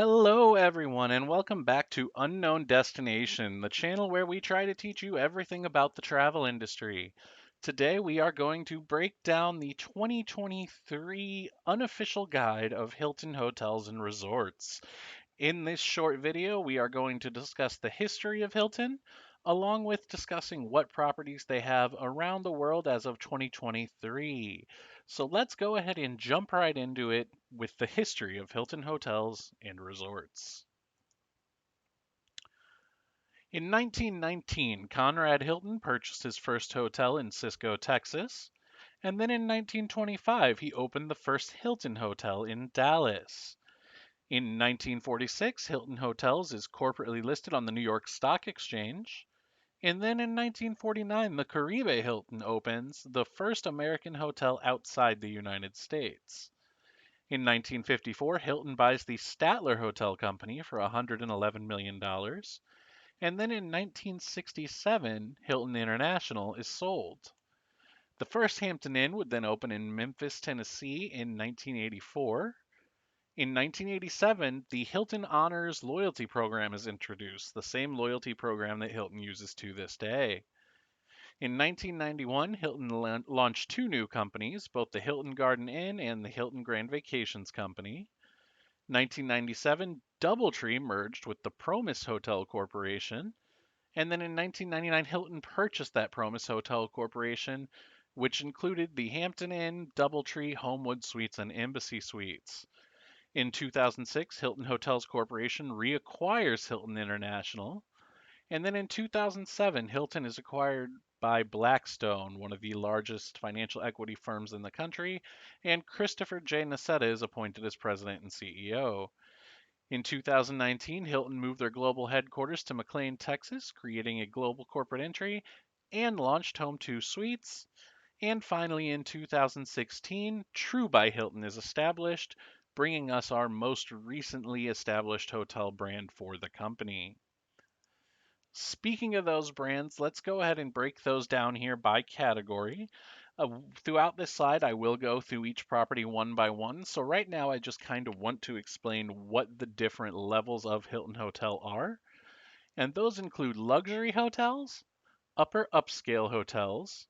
Hello, everyone, and welcome back to Unknown Destination, the channel where we try to teach you everything about the travel industry. Today, we are going to break down the 2023 unofficial guide of Hilton hotels and resorts. In this short video, we are going to discuss the history of Hilton, along with discussing what properties they have around the world as of 2023. So let's go ahead and jump right into it with the history of Hilton hotels and resorts. In 1919, Conrad Hilton purchased his first hotel in Cisco, Texas, and then in 1925, he opened the first Hilton Hotel in Dallas. In 1946, Hilton Hotels is corporately listed on the New York Stock Exchange. And then in 1949, the Caribe Hilton opens, the first American hotel outside the United States. In 1954, Hilton buys the Statler Hotel Company for $111 million. And then in 1967, Hilton International is sold. The first Hampton Inn would then open in Memphis, Tennessee in 1984. In 1987, the Hilton Honors loyalty program is introduced, the same loyalty program that Hilton uses to this day. In 1991, Hilton launched two new companies, both the Hilton Garden Inn and the Hilton Grand Vacations Company. 1997, DoubleTree merged with the Promise Hotel Corporation, and then in 1999, Hilton purchased that Promise Hotel Corporation, which included the Hampton Inn, DoubleTree, Homewood Suites, and Embassy Suites. In 2006, Hilton Hotels Corporation reacquires Hilton International. And then in 2007, Hilton is acquired by Blackstone, one of the largest financial equity firms in the country, and Christopher J. Nassetta is appointed as president and CEO. In 2019, Hilton moved their global headquarters to McLean, Texas, creating a global corporate entry and launched Home2 Suites. And finally, in 2016, True by Hilton is established, bringing us our most recently established hotel brand for the company. Speaking of those brands, let's go ahead and break those down here by category. Throughout this slide, I will go through each property one by one. So right now, I just kind of want to explain what the different levels of Hilton Hotel are. And those include luxury hotels, upper upscale hotels,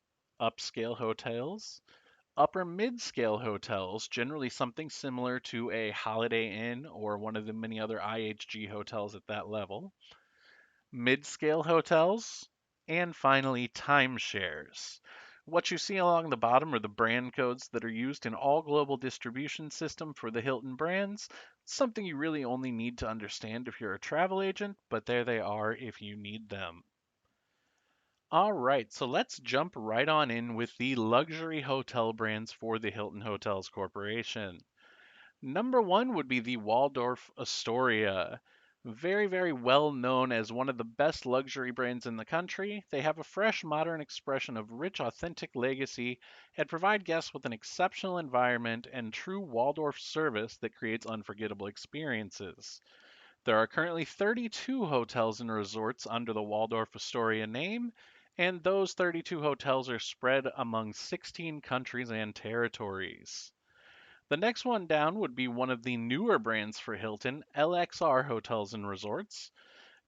upper mid-scale hotels, generally something similar to a Holiday Inn or one of the many other IHG hotels at that level, mid-scale hotels, and finally timeshares. What you see along the bottom are the brand codes that are used in all global distribution system for the Hilton brands. Something you really only need to understand if you're a travel agent, but there they are if you need them. All right, so let's jump right on in with the luxury hotel brands for the Hilton Hotels Corporation. Number one would be the Waldorf Astoria. Very, very well known as one of the best luxury brands in the country, they have a fresh, modern expression of rich, authentic legacy and provide guests with an exceptional environment and true Waldorf service that creates unforgettable experiences. There are currently 32 hotels and resorts under the Waldorf Astoria name, and those 32 hotels are spread among 16 countries and territories. The next one down would be one of the newer brands for Hilton, LXR Hotels and Resorts.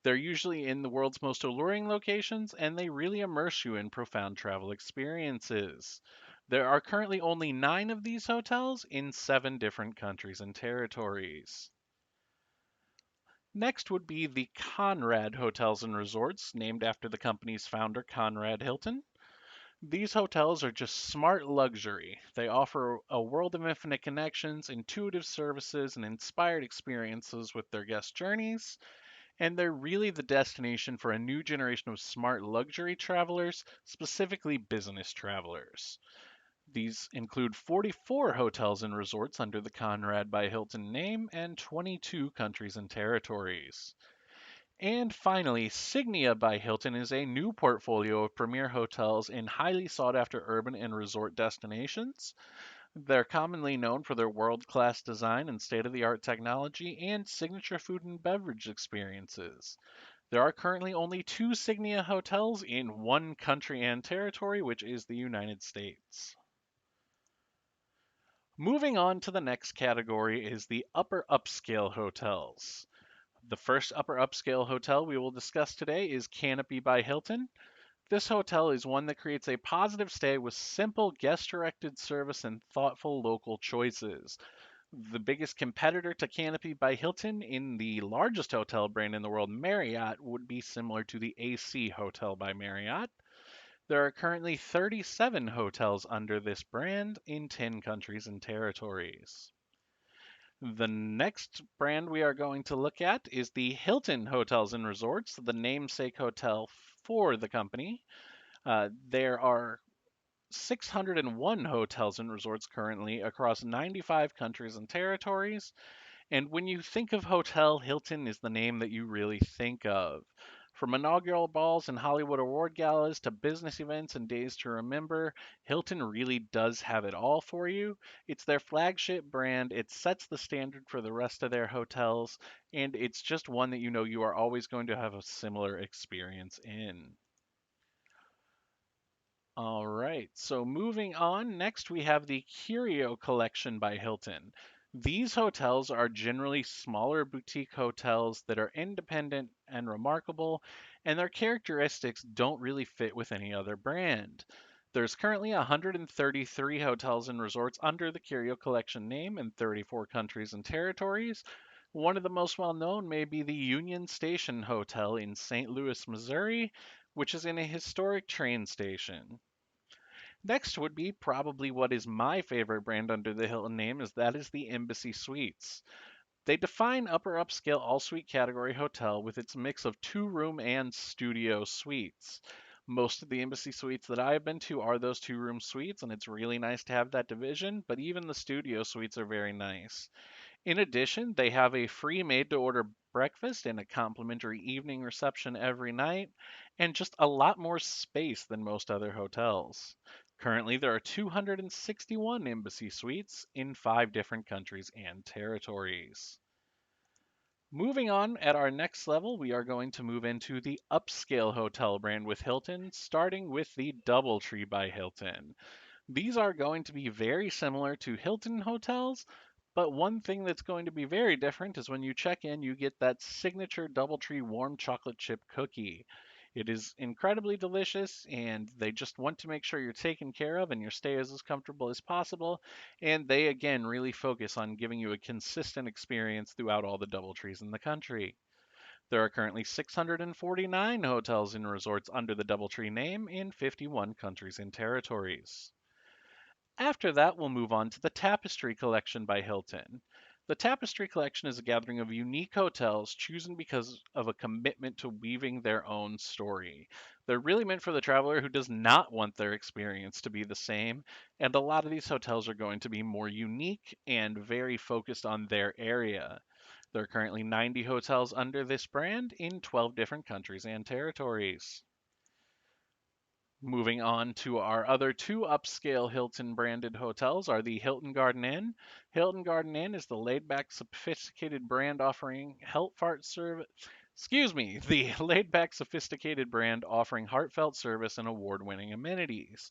They're usually in the world's most alluring locations, and they really immerse you in profound travel experiences. There are currently only 9 of these hotels in 7 different countries and territories. Next would be the Conrad Hotels and Resorts, named after the company's founder, Conrad Hilton. These hotels are just smart luxury. They offer a world of infinite connections, intuitive services, and inspired experiences with their guest journeys. And they're really the destination for a new generation of smart luxury travelers, specifically business travelers. These include 44 hotels and resorts under the Conrad by Hilton name and 22 countries and territories. And finally, Signia by Hilton is a new portfolio of premier hotels in highly sought after urban and resort destinations. They're commonly known for their world class design and state of the art technology and signature food and beverage experiences. There are currently only two Signia hotels in one country and territory, which is the United States. Moving on to the next category is the upper upscale hotels. The first upper upscale hotel we will discuss today is Canopy by Hilton. This hotel is one that creates a positive stay with simple guest directed service and thoughtful local choices. The biggest competitor to Canopy by Hilton in the largest hotel brand in the world, Marriott, would be similar to the AC Hotel by Marriott. There are currently 37 hotels under this brand in 10 countries and territories. The next brand we are going to look at is the Hilton Hotels and Resorts, the namesake hotel for the company. There are 601 hotels and resorts currently across 95 countries and territories. And when you think of hotel, Hilton is the name that you really think of. From inaugural balls and Hollywood award galas to business events and days to remember, Hilton really does have it all for you. It's their flagship brand, it sets the standard for the rest of their hotels, and it's just one that you know you are always going to have a similar experience in. All right, so moving on, next we have the Curio Collection by Hilton. These hotels are generally smaller boutique hotels that are independent and remarkable, and their characteristics don't really fit with any other brand. There's currently 133 hotels and resorts under the Curio Collection name in 34 countries and territories. One of the most well known may be the Union Station Hotel in St. Louis, Missouri, which is in a historic train station. Next would be probably what is my favorite brand under the Hilton name is that is the Embassy Suites. They define upper upscale all suite category hotel with its mix of two-room and studio suites. Most of the Embassy Suites that I have been to are those two-room suites, and it's really nice to have that division, but even the studio suites are very nice. In addition, they have a free made to order breakfast and a complimentary evening reception every night, and just a lot more space than most other hotels. Currently, there are 261 Embassy Suites in 5 different countries and territories. Moving on, at our next level, we are going to move into the upscale hotel brand with Hilton, starting with the Doubletree by Hilton. These are going to be very similar to Hilton hotels, but one thing that's going to be very different is when you check in, you get that signature Doubletree warm chocolate chip cookie. It is incredibly delicious, and they just want to make sure you're taken care of and your stay is as comfortable as possible. And they, again, really focus on giving you a consistent experience throughout all the Doubletrees in the country. There are currently 649 hotels and resorts under the Doubletree name in 51 countries and territories. After that, we'll move on to the Tapestry Collection by Hilton. The Tapestry Collection is a gathering of unique hotels chosen because of a commitment to weaving their own story. They're really meant for the traveler who does not want their experience to be the same, and a lot of these hotels are going to be more unique and very focused on their area. There are currently 90 hotels under this brand in 12 different countries and territories. Moving on to our other two upscale Hilton branded hotels are the Hilton Garden Inn. Hilton Garden Inn is the laid back, sophisticated brand offering heartfelt service. Excuse me, the laid back, sophisticated brand offering heartfelt service and award winning amenities.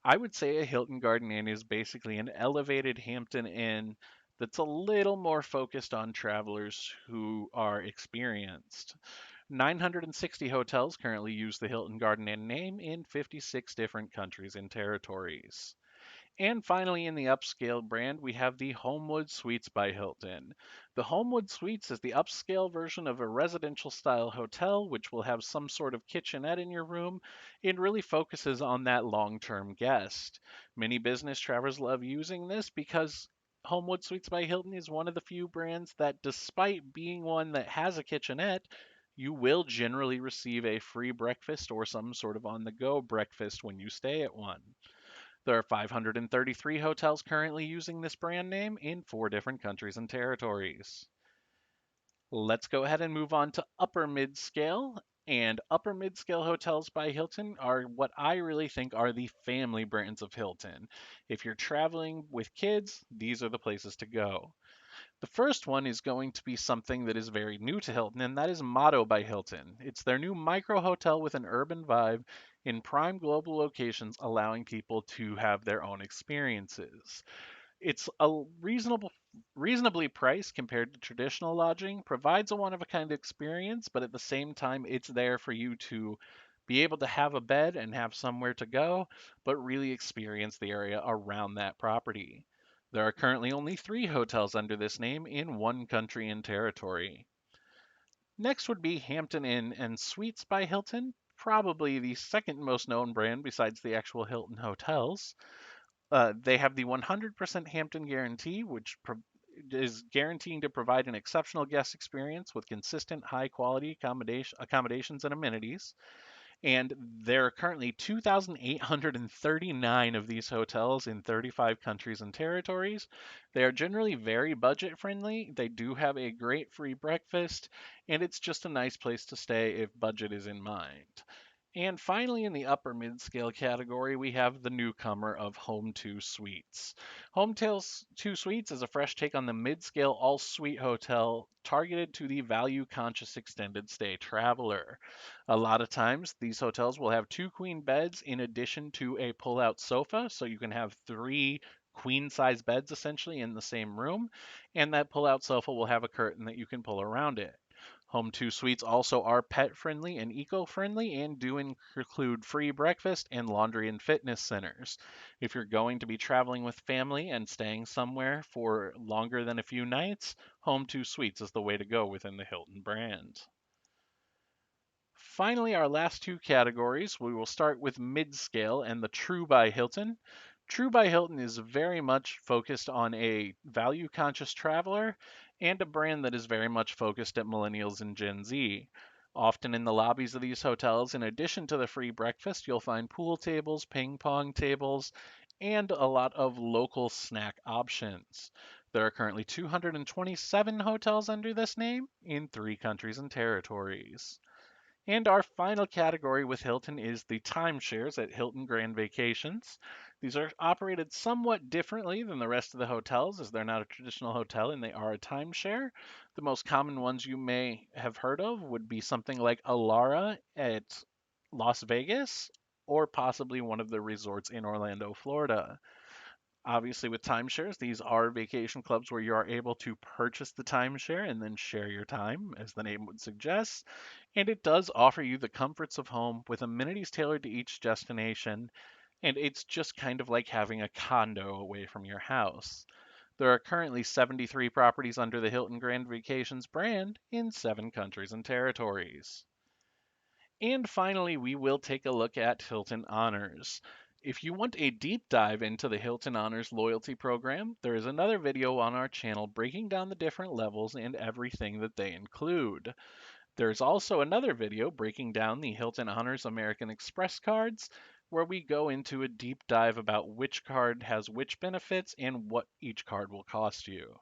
I would say a Hilton Garden Inn is basically an elevated Hampton Inn that's a little more focused on travelers who are experienced. 960 hotels currently use the Hilton Garden Inn name in 56 different countries and territories. And finally, in the upscale brand, we have the Homewood Suites by Hilton. The Homewood Suites is the upscale version of a residential style hotel, which will have some sort of kitchenette in your room. It really focuses on that long term guest. Many business travelers love using this because Homewood Suites by Hilton is one of the few brands that, despite being one that has a kitchenette, you will generally receive a free breakfast or some sort of on the go breakfast when you stay at one. There are 533 hotels currently using this brand name in 4 different countries and territories. Let's go ahead and move on to upper mid scale. And upper mid scale hotels by Hilton are what I really think are the family brands of Hilton. If you're traveling with kids, these are the places to go. The first one is going to be something that is very new to Hilton, and that is Motto by Hilton. It's their new micro hotel with an urban vibe in prime global locations, allowing people to have their own experiences. It's a reasonably priced compared to traditional lodging, provides a one-of-a-kind experience, but at the same time, it's there for you to be able to have a bed and have somewhere to go, but really experience the area around that property. There are currently only 3 hotels under this name in 1 country and territory. Next would be Hampton Inn and Suites by Hilton, probably the second most known brand besides the actual Hilton hotels. They have the 100% Hampton guarantee, which is guaranteeing to provide an exceptional guest experience with consistent, high quality accommodations and amenities. And there are currently 2,839 of these hotels in 35 countries and territories. They are generally very budget friendly. They do have a great free breakfast, and it's just a nice place to stay if budget is in mind. And finally, in the upper mid-scale category, we have the newcomer of Home 2 Suites. Home 2 Suites is a fresh take on the mid-scale all-suite hotel targeted to the value-conscious extended stay traveler. A lot of times, these hotels will have 2 queen beds in addition to a pull-out sofa, so you can have 3 queen-size beds essentially in the same room, and that pull-out sofa will have a curtain that you can pull around it. Home 2 suites also are pet friendly and eco friendly and do include free breakfast and laundry and fitness centers. If you're going to be traveling with family and staying somewhere for longer than a few nights, Home 2 Suites is the way to go within the Hilton brand. Finally, our last 2 categories, we will start with mid-scale and the True by Hilton. True by Hilton is very much focused on a value-conscious traveler and a brand that is very much focused at millennials and Gen Z. Often in the lobbies of these hotels, in addition to the free breakfast, you'll find pool tables, ping pong tables, and a lot of local snack options. There are currently 227 hotels under this name in 3 countries and territories. And our final category with Hilton is the timeshares at Hilton Grand Vacations. These are operated somewhat differently than the rest of the hotels as they're not a traditional hotel and they are a timeshare. The most common ones you may have heard of would be something like Alara at Las Vegas or possibly one of the resorts in Orlando, Florida. Obviously, with timeshares, these are vacation clubs where you are able to purchase the timeshare and then share your time, as the name would suggest. And it does offer you the comforts of home with amenities tailored to each destination. And it's just kind of like having a condo away from your house. There are currently 73 properties under the Hilton Grand Vacations brand in 7 countries and territories. And finally, we will take a look at Hilton Honors. If you want a deep dive into the Hilton Honors loyalty program, there is another video on our channel breaking down the different levels and everything that they include. There's also another video breaking down the Hilton Honors American Express cards, where we go into a deep dive about which card has which benefits and what each card will cost you.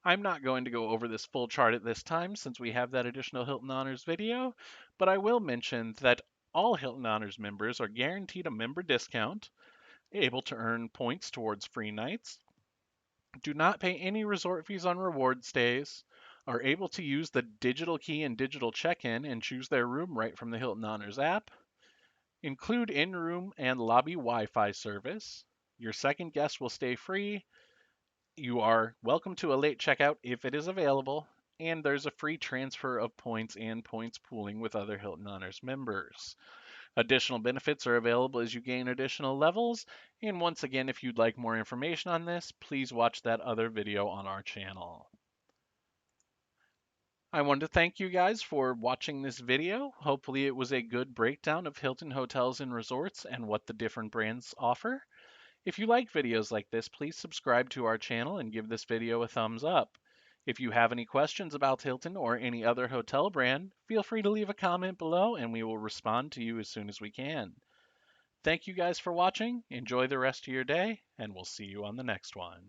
I'm not going to go over this full chart at this time since we have that additional Hilton Honors video, but I will mention that all Hilton Honors members are guaranteed a member discount, able to earn points towards free nights, do not pay any resort fees on reward stays, are able to use the digital key and digital check-in and choose their room right from the Hilton Honors app, include in-room and lobby Wi-Fi service, your second guest will stay free, you are welcome to a late checkout if it is available, and there's a free transfer of points and points pooling with other Hilton Honors members. Additional benefits are available as you gain additional levels, and once again, if you'd like more information on this, please watch that other video on our channel. I want to thank you guys for watching this video. Hopefully it was a good breakdown of Hilton Hotels and Resorts and what the different brands offer. If you like videos like this, please subscribe to our channel and give this video a thumbs up. If you have any questions about Hilton or any other hotel brand, feel free to leave a comment below and we will respond to you as soon as we can. Thank you guys for watching, enjoy the rest of your day, and we'll see you on the next one.